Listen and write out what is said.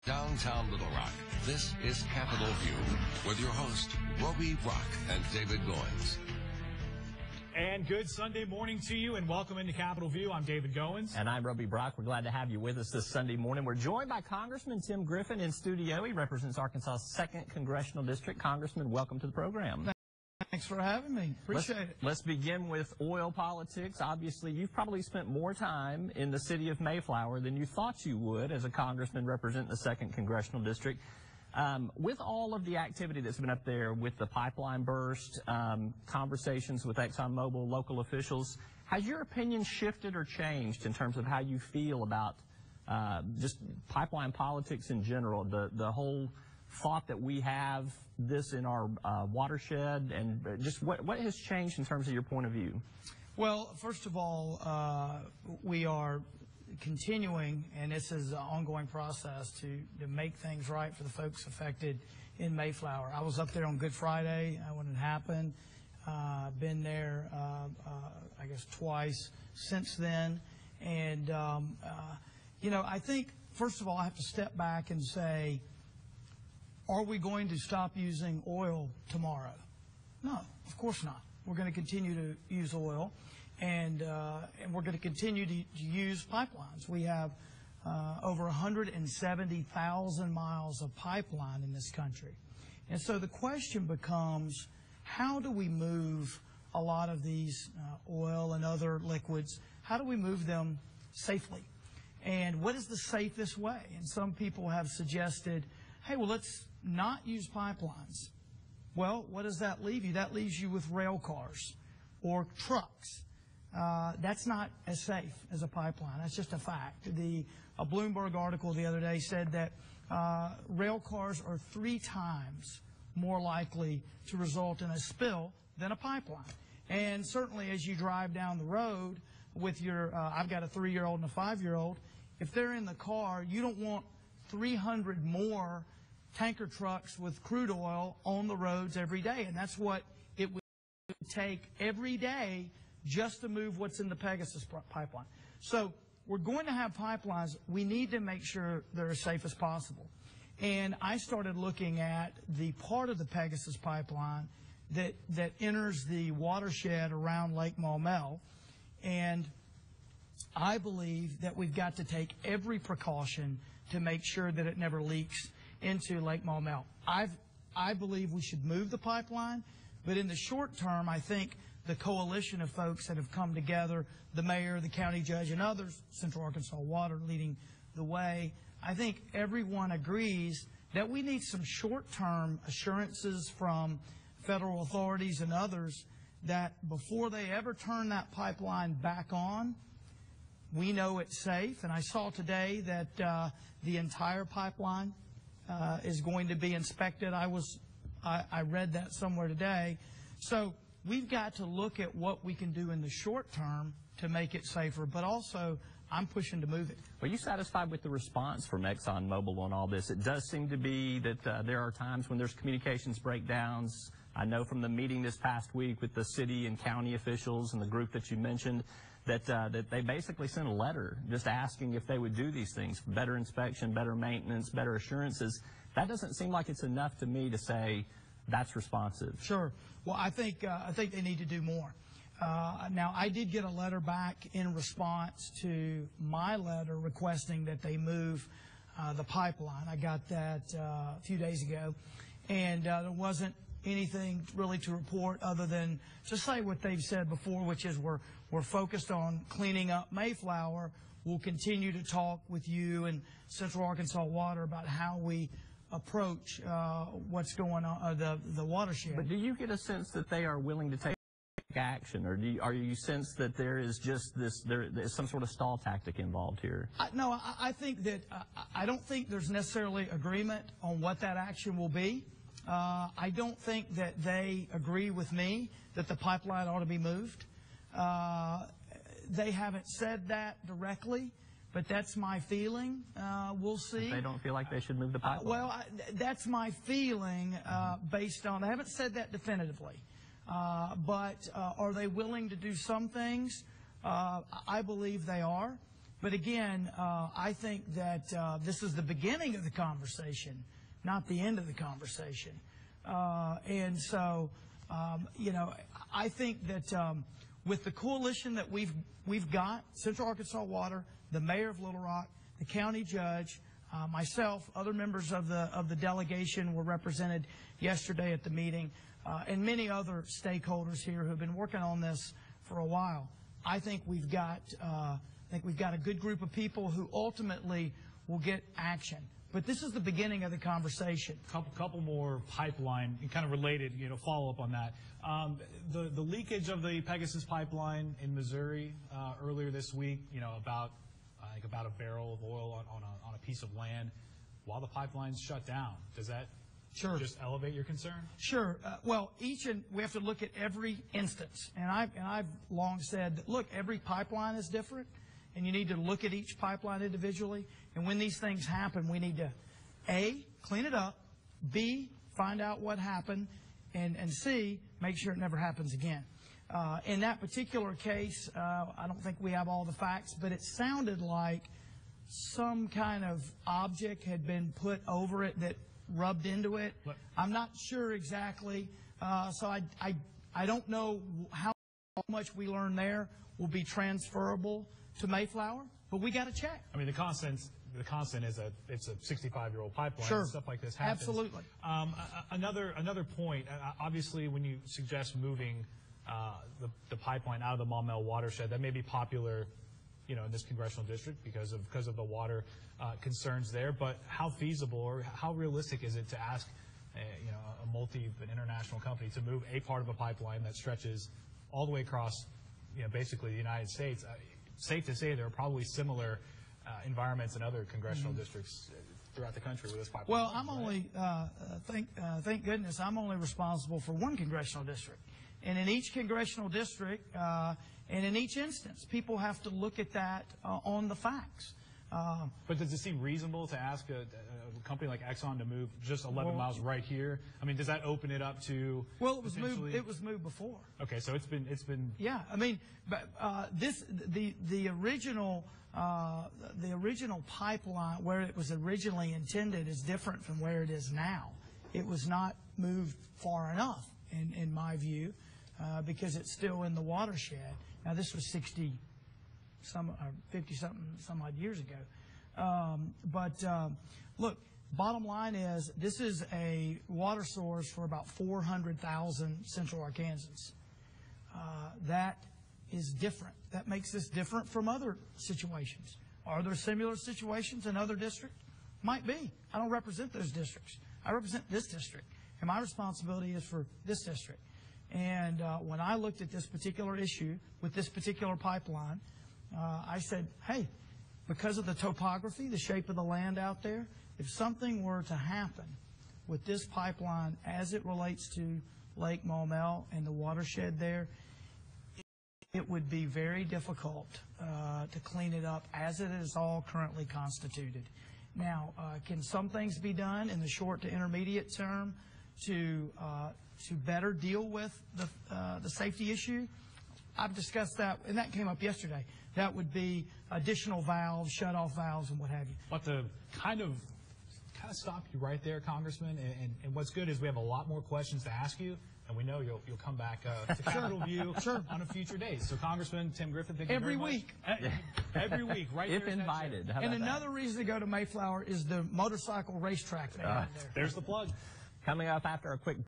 Downtown Little Rock, this is Capitol View with your hosts, Roby Brock and David Goins. And good Sunday morning to you, and welcome into Capitol View. I'm David Goins. And I'm Roby Brock. We're glad to have you with us this Sunday morning. We're joined by Congressman Tim Griffin in studio. He represents Arkansas's 2nd Congressional District. Congressman, welcome to the program. Thanks for having me. Appreciate it. Let's begin with oil politics. Obviously, you've probably spent more time in the city of Mayflower than you thought you would as a congressman representing the 2nd Congressional District. With all of the activity that's been up there with the pipeline burst, conversations with ExxonMobil, local officials, has your opinion shifted or changed in terms of how you feel about just pipeline politics in general, the whole thought that we have this in our watershed, and just what has changed in terms of your point of view? Well, first of all, we are continuing, and this is an ongoing process to make things right for the folks affected in Mayflower. I was up there on Good Friday when it happened. Been there, I guess, twice since then. And, you know, I think, first of all, I have to step back and say, are we going to stop using oil tomorrow? No, of course not. We're going to continue to use oil, and we're going to continue to use pipelines. We have over 170,000 miles of pipeline in this country. And so the question becomes, how do we move a lot of these oil and other liquids? How do we move them safely? And what is the safest way? And some people have suggested, hey, well, let's not use pipelines. Well, what does that leave you? That leaves you with rail cars or trucks. That's not as safe as a pipeline. That's just a fact. A Bloomberg article the other day said that rail cars are 3 times more likely to result in a spill than a pipeline. And certainly as you drive down the road with your, I've got a 3-year-old and a 5-year-old, if they're in the car, you don't want 300 more tanker trucks with crude oil on the roads every day. And that's what it would take every day just to move what's in the Pegasus pipeline. So we're going to have pipelines. We need to make sure they're as safe as possible. And I started looking at the part of the Pegasus pipeline that enters the watershed around Lake Maumelle. And I believe that we've got to take every precaution to make sure that it never leaks into Lake Maumelle. I believe we should move the pipeline, but in the short term, I think the coalition of folks that have come together, the mayor, the county judge, and others, Central Arkansas Water leading the way, I think everyone agrees that we need some short-term assurances from federal authorities and others that before they ever turn that pipeline back on, we know it's safe. And I saw today that the entire pipeline is going to be inspected. I read that somewhere today. So we've got to look at what we can do in the short term to make it safer, but also I'm pushing to move it. Are you satisfied with the response from ExxonMobil on all this? It does seem to be that there are times when there's communications breakdowns. I know from the meeting this past week with the city and county officials and the group that you mentioned that they basically sent a letter just asking if they would do these things, better inspection, better maintenance, better assurances. That doesn't seem like it's enough to me to say that's responsive. Sure. Well, I think they need to do more. Now, I did get a letter back in response to my letter requesting that they move the pipeline. I got that a few days ago, and there wasn't anything really to report other than to say what they've said before, which is we're focused on cleaning up Mayflower. We'll continue to talk with you and Central Arkansas Water about how we approach what's going on, the watershed. But do you get a sense that they are willing to take action, or are you sense that there is just there's some sort of stall tactic involved here? No, I think that I don't think there's necessarily agreement on what that action will be. I don't think that they agree with me that the pipeline ought to be moved. They haven't said that directly, but that's my feeling. We'll see. They don't feel like they should move the pipeline? Well, that's my feeling based on, they haven't said that definitively. But are they willing to do some things? I believe they are. But again, I think that this is the beginning of the conversation, not the end of the conversation. And so, you know, I think that with the coalition that we've got, Central Arkansas Water, the mayor of Little Rock, the county judge, myself, other members of the delegation were represented yesterday at the meeting, and many other stakeholders here who have been working on this for a while. I think we've got a good group of people who ultimately will get action. But this is the beginning of the conversation. Couple more pipeline, kind of related, you know, follow up on that. The leakage of the Pegasus pipeline in Missouri earlier this week, you know, about a barrel of oil on a piece of land while the pipeline's shut down. Does that just elevate your concern? Sure. Well, we have to look at every instance, and I've long said that, look, every pipeline is different, and you need to look at each pipeline individually. And when these things happen, we need to A, clean it up, B, find out what happened, and C, make sure it never happens again. In that particular case, I don't think we have all the facts, but it sounded like some kind of object had been put over it that rubbed into it. I'm not sure exactly, so I don't know how much we learn there will be transferable to Mayflower, but we got to check. I mean, the constant is it's a 65-year-old pipeline. Sure. Stuff like this happens. Absolutely. Another point. Obviously, when you suggest moving the pipeline out of the Maumelle watershed, that may be popular, you know, in this congressional district because of the water concerns there. But how feasible or how realistic is it to ask, you know, an international company to move a part of a pipeline that stretches all the way across, you know, basically the United States? Safe to say there are probably similar environments in other congressional districts throughout the country with this pipeline. Well, I'm only, thank goodness, I'm only responsible for one congressional district. And in each congressional district, and in each instance, people have to look at that on the facts. But does it seem reasonable to ask a company like Exxon to move just 11 miles right here? I mean, does that open it up to? Well, it was moved before. Okay, so it's been. Yeah, I mean, but the original pipeline where it was originally intended is different from where it is now. It was not moved far enough, in my view, because it's still in the watershed. Now, this was 50-some odd years ago. Look, bottom line is this is a water source for about 400,000 Central Arkansans. That is different. That makes this different from other situations. Are there similar situations in other districts? Might be. I don't represent those districts. I represent this district, and my responsibility is for this district. And when I looked at this particular issue with this particular pipeline, I said, hey, because of the topography, the shape of the land out there, if something were to happen with this pipeline as it relates to Lake Maumelle and the watershed there, it would be very difficult to clean it up as it is all currently constituted. Now, can some things be done in the short to intermediate term to better deal with the safety issue? I've discussed that, and that came up yesterday. That would be additional valves, shut-off valves, and what have you. But to kind of stop you right there, Congressman, and what's good is we have a lot more questions to ask you, and we know you'll come back to Capitol View on a future date. So, Congressman Tim Griffin, thank you very much. Every week, right if there. If invited. And another reason to go to Mayflower is the motorcycle racetrack they have there. There's the plug. Coming up after a quick